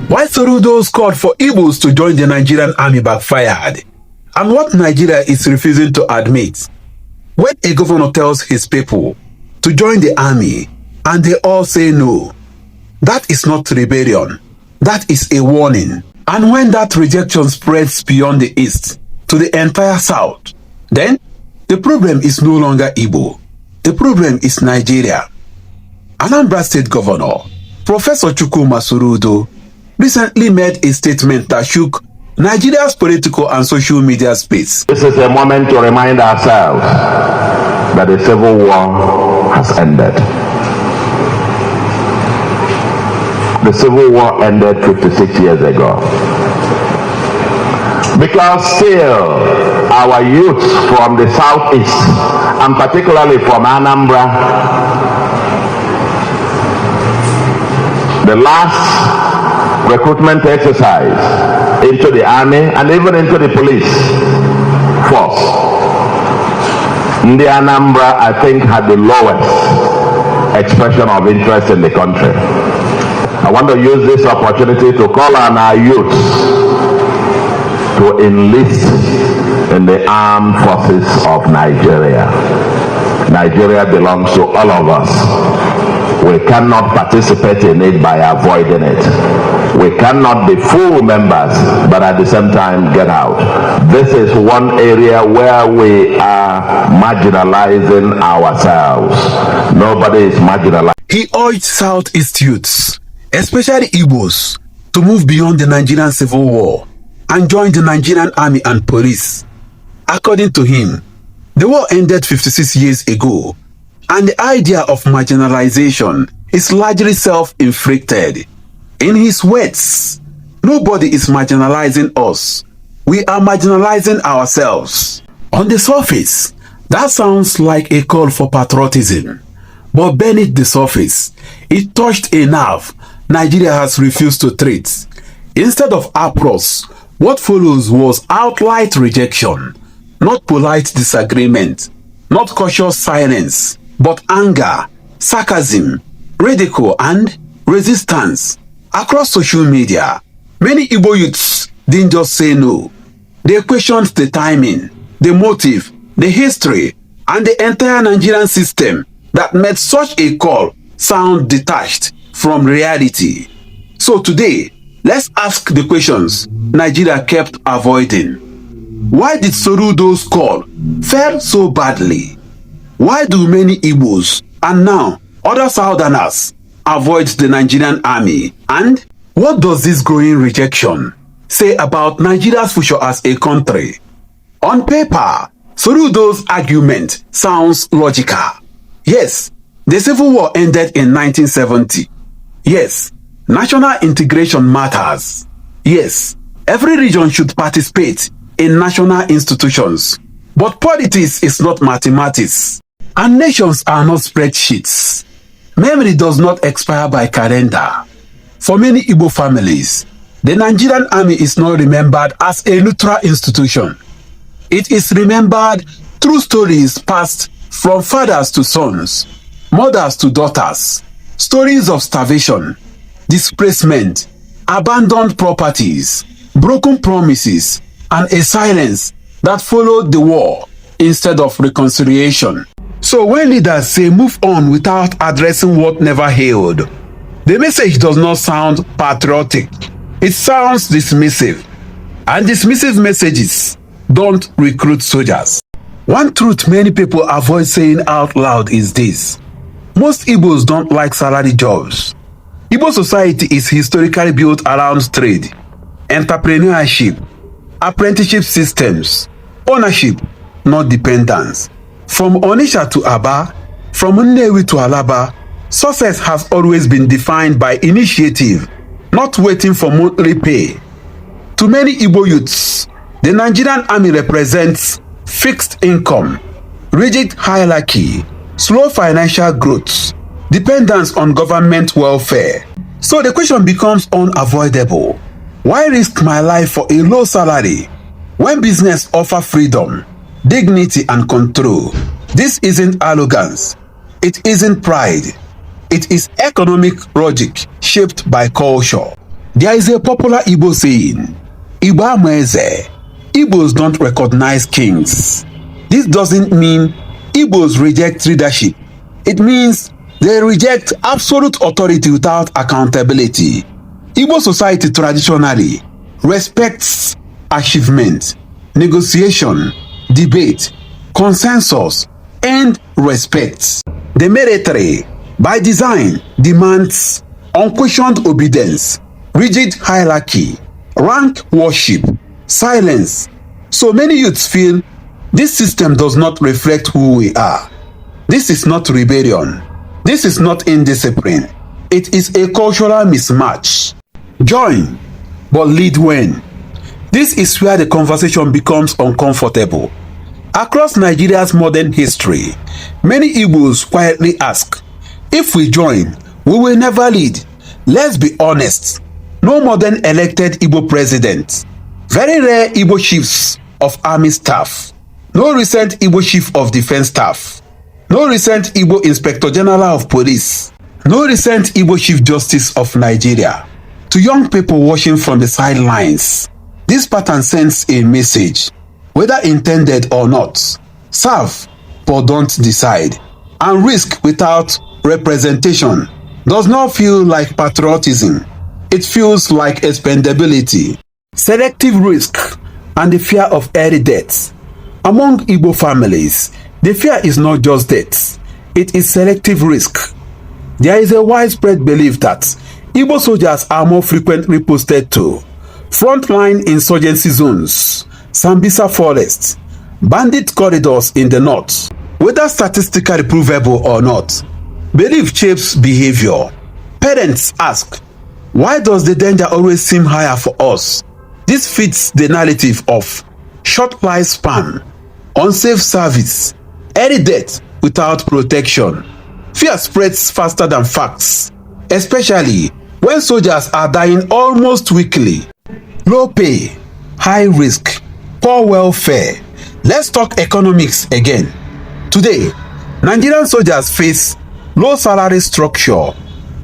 Why Soludo's called for Igbos to join the Nigerian Army backfired, and what Nigeria is refusing to admit. When a governor tells his people to join the army and they all say no, that is not rebellion, that is a warning. And when that rejection spreads beyond the east to the entire south, then the problem is no longer Igbo, the problem is Nigeria. Anambra State Governor Professor Chukwuma Soludo recently made a statement that shook Nigeria's political and social media space. This is a moment to remind ourselves that the civil war has ended. The civil war ended 56 years ago. Because still our youths from the southeast, and particularly from Anambra, the last recruitment exercise into the army and even into the police force, the Anambra, I think, had the lowest expression of interest in the country. I want to use this opportunity to call on our youths to enlist in the armed forces of Nigeria. Nigeria belongs to all of us. We cannot participate in it by avoiding it. We cannot be full members, but at the same time get out. This is one area where we are marginalizing ourselves. Nobody is marginalized. He urged Southeast youths, especially Igbos, to move beyond the Nigerian Civil War and join the Nigerian Army and Police. According to him, the war ended 56 years ago, and the idea of marginalization is largely self-inflicted. In his words, nobody is marginalizing us. We are marginalizing ourselves. On the surface, that sounds like a call for patriotism. But beneath the surface, it touched a nerve Nigeria has refused to treat. Instead of applause, what follows was outright rejection. Not polite disagreement, not cautious silence, but anger, sarcasm, ridicule, and resistance. Across social media, many Igbo youths didn't just say no. They questioned the timing, the motive, the history, and the entire Nigerian system that made such a call sound detached from reality. So today, let's ask the questions Nigeria kept avoiding. Why did Soludo's call fail so badly? Why do many Igbos and now other Southerners avoid the Nigerian army? And what does this growing rejection say about Nigeria's future as a country? On paper, Soludo's argument sounds logical. Yes, the Civil War ended in 1970. Yes, national integration matters. Yes, every region should participate in national institutions. But politics is not mathematics. And nations are not spreadsheets. Memory does not expire by calendar. For many Igbo families, the Nigerian army is not remembered as a neutral institution. It is remembered through stories passed from fathers to sons, mothers to daughters, stories of starvation, displacement, abandoned properties, broken promises, and a silence that followed the war instead of reconciliation. So when leaders say move on without addressing what never healed, the message does not sound patriotic. It sounds dismissive. And dismissive messages don't recruit soldiers. One truth many people avoid saying out loud is this: most Igbos don't like salary jobs. Igbo society is historically built around trade, entrepreneurship, apprenticeship systems, ownership, not dependence. From Onitsha to Aba, from Nnewi to Alaba, success has always been defined by initiative, not waiting for monthly pay. To many Igbo youths, the Nigerian Army represents fixed income, rigid hierarchy, slow financial growth, dependence on government welfare. So the question becomes unavoidable. Why risk my life for a low salary when business offers freedom, dignity, and control? This isn't arrogance. It isn't pride. It is economic logic shaped by culture. There is a popular Igbo saying, Igbo ameze. Igbos don't recognize kings. This doesn't mean Igbos reject leadership. It means they reject absolute authority without accountability. Igbo society traditionally respects achievement, negotiation, debate, consensus, and respect. The military, by design, demands unquestioned obedience, rigid hierarchy, rank worship, silence. So many youths feel this system does not reflect who we are. This is not rebellion. This is not indiscipline. It is a cultural mismatch. Join, but lead when. This is where the conversation becomes uncomfortable. Across Nigeria's modern history, many Igbos quietly ask, if we join, we will never lead. Let's be honest. No modern elected Igbo president. Very rare Igbo chiefs of army staff. No recent Igbo chief of defense staff. No recent Igbo inspector general of police. No recent Igbo chief justice of Nigeria. To young people watching from the sidelines, this pattern sends a message, whether intended or not. Serve, but don't decide. And risk without representation does not feel like patriotism. It feels like expendability. Selective risk and the fear of early deaths. Among Igbo families, the fear is not just death, it is selective risk. There is a widespread belief that Igbo soldiers are more frequently posted to frontline insurgency zones, Sambisa forests, bandit corridors in the north. Whether statistically provable or not, belief shapes behavior. Parents ask, why does the danger always seem higher for us? This fits the narrative of short lifespan, unsafe service, early death without protection. Fear spreads faster than facts, especially when soldiers are dying almost weekly. Low pay, high risk, poor welfare. Let's talk economics again. Today, Nigerian soldiers face low salary structure,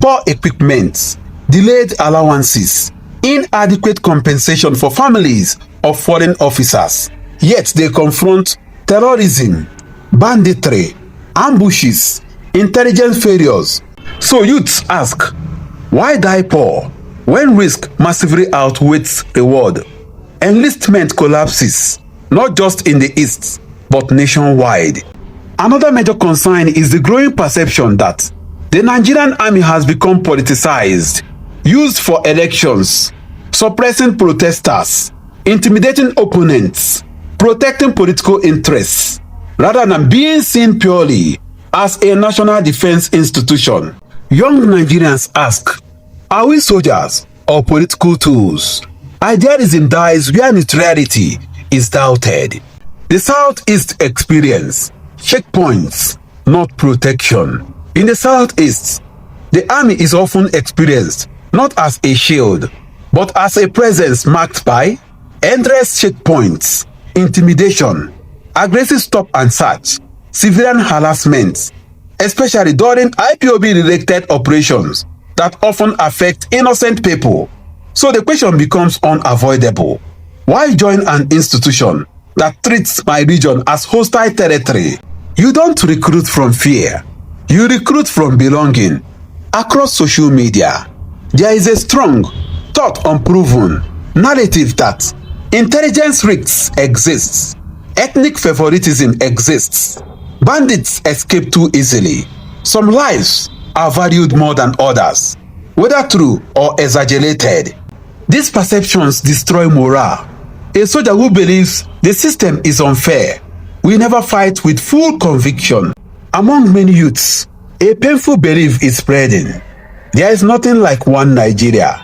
poor equipment, delayed allowances, inadequate compensation for families of foreign officers. Yet they confront terrorism, banditry, ambushes, intelligence failures. So youths ask, why die poor when risk massively outweighs reward? Enlistment collapses, not just in the East, but nationwide. Another major concern is the growing perception that the Nigerian Army has become politicized, used for elections, suppressing protesters, intimidating opponents, protecting political interests, rather than being seen purely as a national defense institution. Young Nigerians ask, are we soldiers or political tools? Idealism dies where neutrality is doubted. The Southeast experience checkpoints, not protection. In the Southeast, the army is often experienced not as a shield, but as a presence marked by endless checkpoints, intimidation, aggressive stop and search, civilian harassment, especially during IPOB-related operations that often affect innocent people. So the question becomes unavoidable. Why join an institution that treats my region as hostile territory? You don't recruit from fear. You recruit from belonging. Across social media, there is a strong, thought unproven narrative that intelligence risks exists, ethnic favoritism exists, bandits escape too easily, some lives are valued more than others, whether true or exaggerated. These perceptions destroy morale. A soldier who believes the system is unfair will never fight with full conviction. Among many youths, a painful belief is spreading. There is nothing like one Nigeria.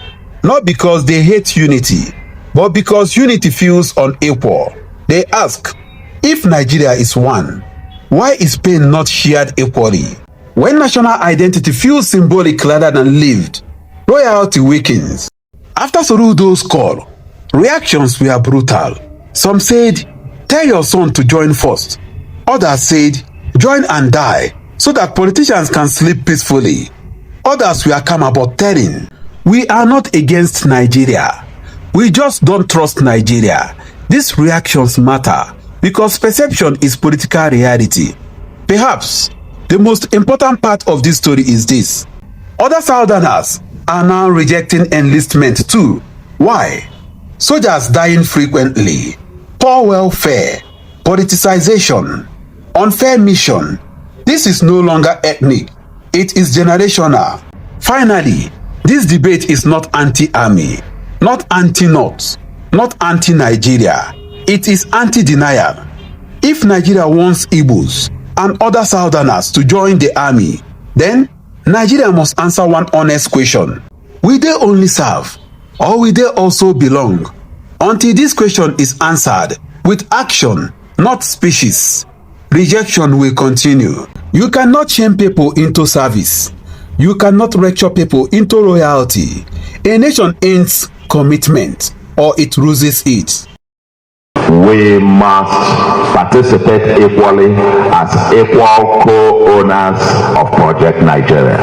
not because they hate unity, but because unity feels unequal. They ask, if Nigeria is one, why is pain not shared equally? When national identity feels symbolic rather than lived, loyalty weakens. After Soludo's call, reactions were brutal. Some said, tell your son to join first. Others said, join and die so that politicians can sleep peacefully. Others were calm about telling, we are not against Nigeria. We just don't trust Nigeria. These reactions matter because perception is political reality. Perhaps the most important part of this story is this. Other Southerners are now rejecting enlistment too. Why? Soldiers dying frequently, poor welfare, politicization, unfair mission. This is no longer ethnic. It is generational. Finally, this debate is not anti-army, not anti-North, not anti-Nigeria. It is anti-denial. If Nigeria wants Igbos and other Southerners to join the army, then Nigeria must answer one honest question. Will they only serve, or will they also belong? Until this question is answered with action, not speeches, rejection will continue. You cannot shame people into service. You cannot lecture people into loyalty. A nation ends commitment, or it loses it. We must participate equally as equal co-owners of Project Nigeria.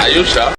Are you sure?